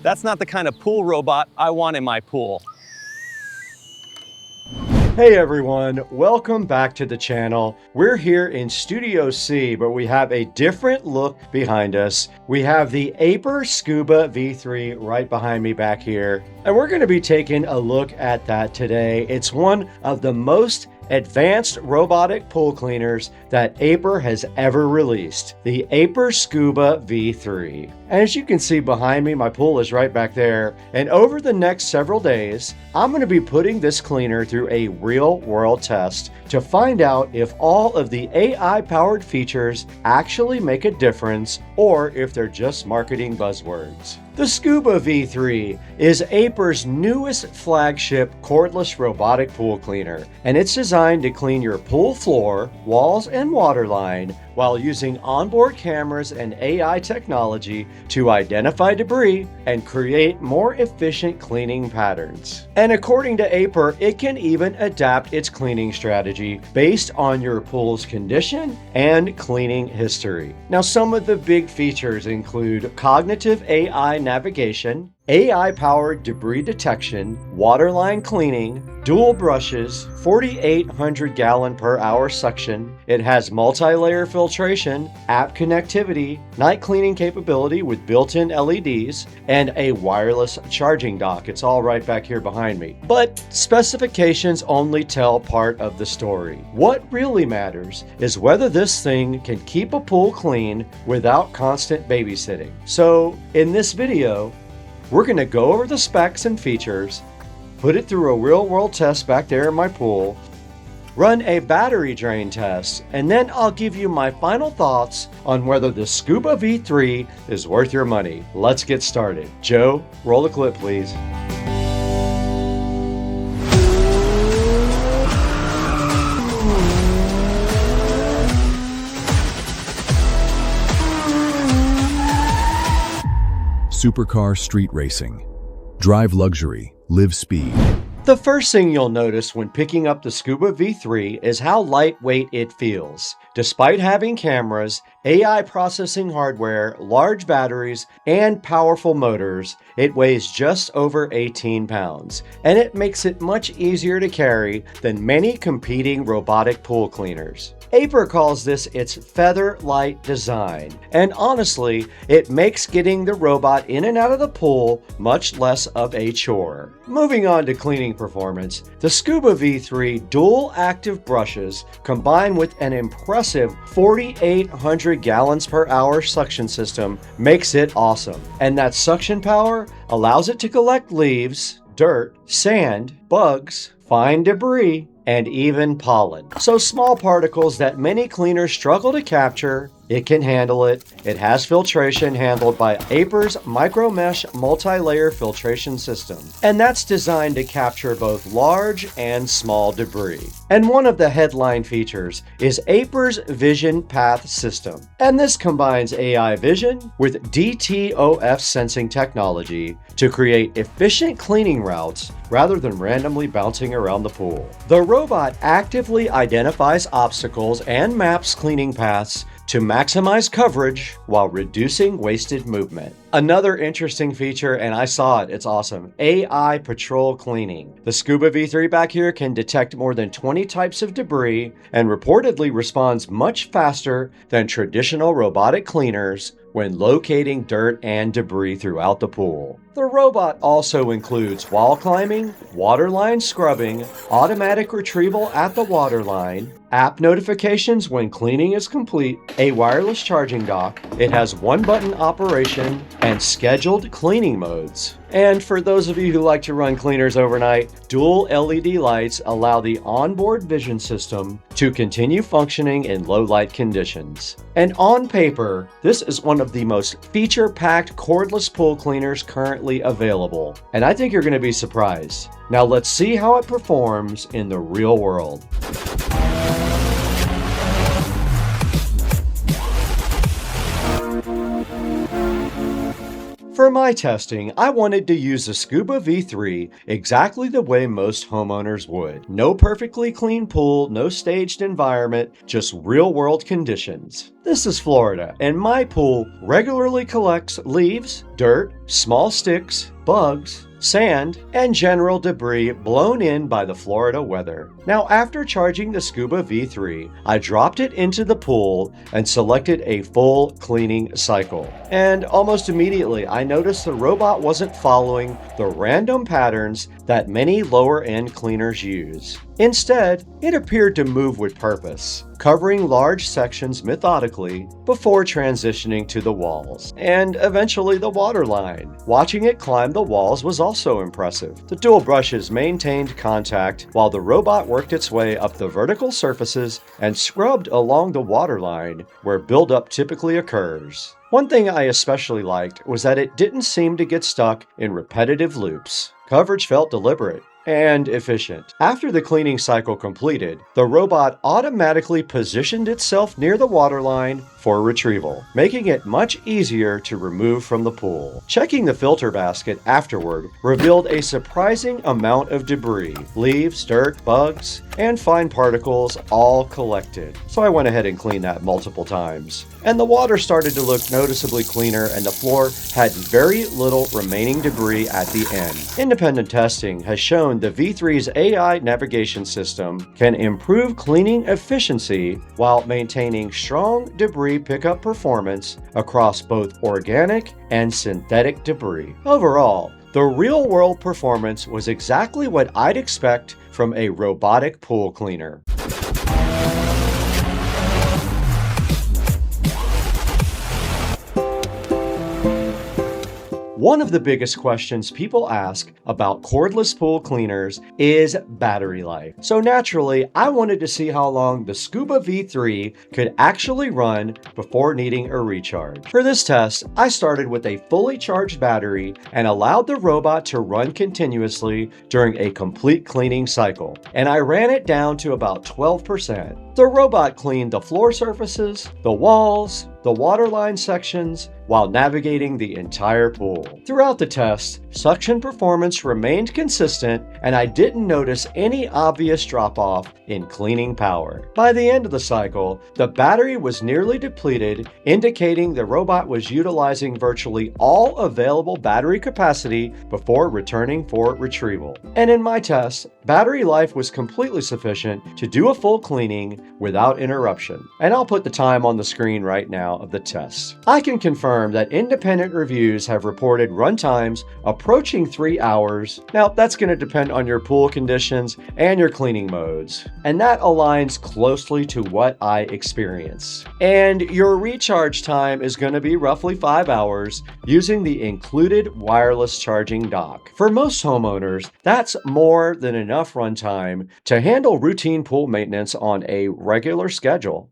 That's not the kind of pool robot I want in my pool. Hey everyone, welcome back to the channel. We're here in Studio C, but we have a different look behind us. We have the Aiper Scuba V3 right behind me back here, and we're going to be taking a look at that today. It's one of the most advanced robotic pool cleaners that Aiper has ever released, the Aiper Scuba V3. As you can see behind me, my pool is right back there, and over the next several days, I'm going to be putting this cleaner through a real-world test to find out if all of the AI-powered features actually make a difference or if they're just marketing buzzwords. The Scuba V3 is Aiper's newest flagship cordless robotic pool cleaner, and it's designed to clean your pool floor, walls, and waterline while using onboard cameras and AI technology to identify debris and create more efficient cleaning patterns. And according to Aiper, it can even adapt its cleaning strategy based on your pool's condition and cleaning history. Now, some of the big features include cognitive AI navigation, AI-powered debris detection, waterline cleaning, dual brushes, 4,800 gallon per hour suction. It has multi-layer filtration, app connectivity, night cleaning capability with built-in LEDs, and a wireless charging dock. It's all right back here behind me. But specifications only tell part of the story. What really matters is whether this thing can keep a pool clean without constant babysitting. So in this video, we're going to go over the specs and features, put it through a real-world test back there in my pool, run a battery drain test, and then I'll give you my final thoughts on whether the Scuba V3 is worth your money. Let's get started. Joe, roll the clip, please. Supercar street racing. Drive luxury, live speed. The first thing you'll notice when picking up the Scuba V3 is how lightweight it feels. Despite having cameras, AI processing hardware, large batteries, and powerful motors, it weighs just over 18 pounds, and it makes it much easier to carry than many competing robotic pool cleaners. Aiper calls this its Featherlight design, and honestly, it makes getting the robot in and out of the pool much less of a chore. Moving on to cleaning performance, the Scuba V3 dual active brushes combined with an impressive 4,800 gallons per hour suction system makes it awesome. And that suction power allows it to collect leaves, dirt, sand, bugs, fine debris, and even pollen. So small particles that many cleaners struggle to capture, it can handle it. It has filtration handled by Aiper's micro mesh multi-layer filtration system, and that's designed to capture both large and small debris. And one of the headline features is Aiper's VisionPath system, and this combines AI vision with DTOF sensing technology to create efficient cleaning routes rather than randomly bouncing around the pool. The robot actively identifies obstacles and maps cleaning paths to maximize coverage while reducing wasted movement. Another interesting feature, and I saw it, it's awesome, AI patrol cleaning. The Scuba V3 back here can detect more than 20 types of debris and reportedly responds much faster than traditional robotic cleaners when locating dirt and debris throughout the pool. The robot also includes wall climbing, waterline scrubbing, automatic retrieval at the waterline, app notifications when cleaning is complete, a wireless charging dock, it has one-button operation, and scheduled cleaning modes. And for those of you who like to run cleaners overnight, dual LED lights allow the onboard vision system to continue functioning in low light conditions. And on paper, this is one of the most feature-packed cordless pool cleaners currently available. And I think you're going to be surprised. Now let's see how it performs in the real world. For my testing, I wanted to use the Scuba V3 exactly the way most homeowners would. No perfectly clean pool, no staged environment, just real-world conditions. This is Florida, and my pool regularly collects leaves, dirt, small sticks, bugs, sand, and general debris blown in by the Florida weather. Now, after charging the Scuba V3, I dropped it into the pool and selected a full cleaning cycle. And almost immediately, I noticed the robot wasn't following the random patterns that many lower-end cleaners use. Instead, it appeared to move with purpose, covering large sections methodically before transitioning to the walls, and eventually the waterline. Watching it climb the walls was also impressive. The dual brushes maintained contact while the robot worked its way up the vertical surfaces and scrubbed along the waterline where buildup typically occurs. One thing I especially liked was that it didn't seem to get stuck in repetitive loops. Coverage felt deliberate and efficient. After the cleaning cycle completed, the robot automatically positioned itself near the waterline for retrieval, making it much easier to remove from the pool. Checking the filter basket afterward revealed a surprising amount of debris, leaves, dirt, bugs, and fine particles all collected. So I went ahead and cleaned that multiple times. And the water started to look noticeably cleaner, and the floor had very little remaining debris at the end. Independent testing has shown the V3's AI navigation system can improve cleaning efficiency while maintaining strong debris pickup performance across both organic and synthetic debris. Overall, the real-world performance was exactly what I'd expect from a robotic pool cleaner. One of the biggest questions people ask about cordless pool cleaners is battery life. So naturally, I wanted to see how long the Scuba V3 could actually run before needing a recharge. For this test, I started with a fully charged battery and allowed the robot to run continuously during a complete cleaning cycle. And I ran it down to about 12%. The robot cleaned the floor surfaces, the walls, the waterline sections, while navigating the entire pool. Throughout the test, suction performance remained consistent, and I didn't notice any obvious drop-off in cleaning power. By the end of the cycle, the battery was nearly depleted, indicating the robot was utilizing virtually all available battery capacity before returning for retrieval. And in my test, battery life was completely sufficient to do a full cleaning without interruption. And I'll put the time on the screen right now of the test. I can confirm that independent reviews have reported run times approaching 3 hours. Now, that's going to depend on your pool conditions and your cleaning modes, and that aligns closely to what I experienced. And your recharge time is going to be roughly 5 hours using the included wireless charging dock. For most homeowners, that's more than enough runtime to handle routine pool maintenance on a regular schedule.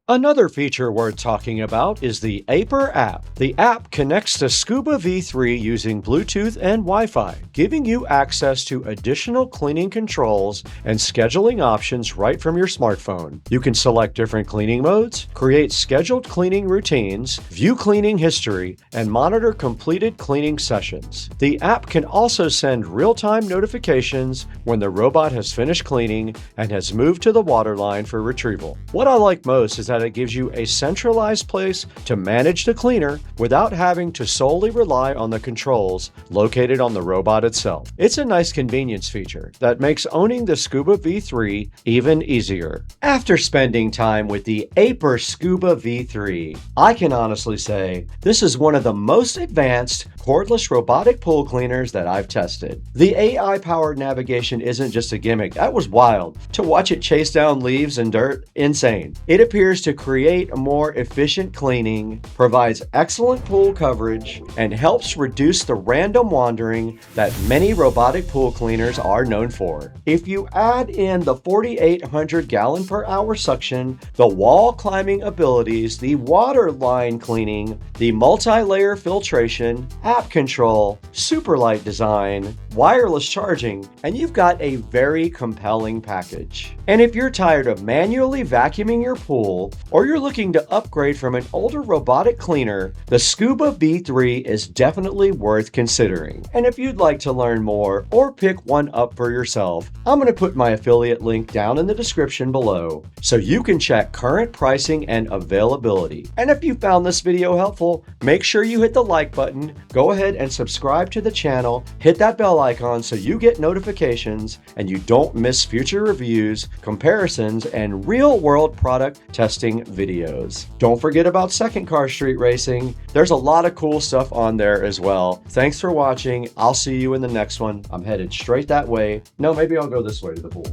Another feature worth talking about is the Aiper app. The app connects to Scuba V3 using Bluetooth and Wi-Fi, giving you access to additional cleaning controls and scheduling options right from your smartphone. You can select different cleaning modes, create scheduled cleaning routines, view cleaning history, and monitor completed cleaning sessions. The app can also send real-time notifications when the robot has finished cleaning and has moved to the waterline for retrieval. What I like most is that it gives you a centralized place to manage the cleaner without having to solely rely on the controls located on the robot itself. It's a nice convenience feature that makes owning the Scuba V3 even easier. After spending time with the Aiper Scuba V3, I can honestly say this is one of the most advanced cordless robotic pool cleaners that I've tested. The AI-powered navigation isn't just a gimmick. That was wild. To watch it chase down leaves and dirt, insane. It appears to create a more efficient cleaning, provides excellent pool coverage, and helps reduce the random wandering that many robotic pool cleaners are known for. If you add in the 4,800 gallon per hour suction, the wall climbing abilities, the water line cleaning, the multi-layer filtration, app control, super light design, wireless charging, and you've got a very compelling package. And if you're tired of manually vacuuming your pool, or you're looking to upgrade from an older robotic cleaner, the Scuba V3 is definitely worth considering. And if you'd like to learn more or pick one up for yourself, I'm going to put my affiliate link down in the description below so you can check current pricing and availability. And if you found this video helpful, make sure you hit the like button, go ahead and subscribe to the channel, hit that bell icon so you get notifications and you don't miss future reviews, comparisons, and real-world product testing videos. Don't forget about Second Car Street Racing. There's a lot of cool stuff on there as well. Thanks for watching. I'll see you in the next one. I'm headed straight that way. No, maybe I'll go this way to the pool.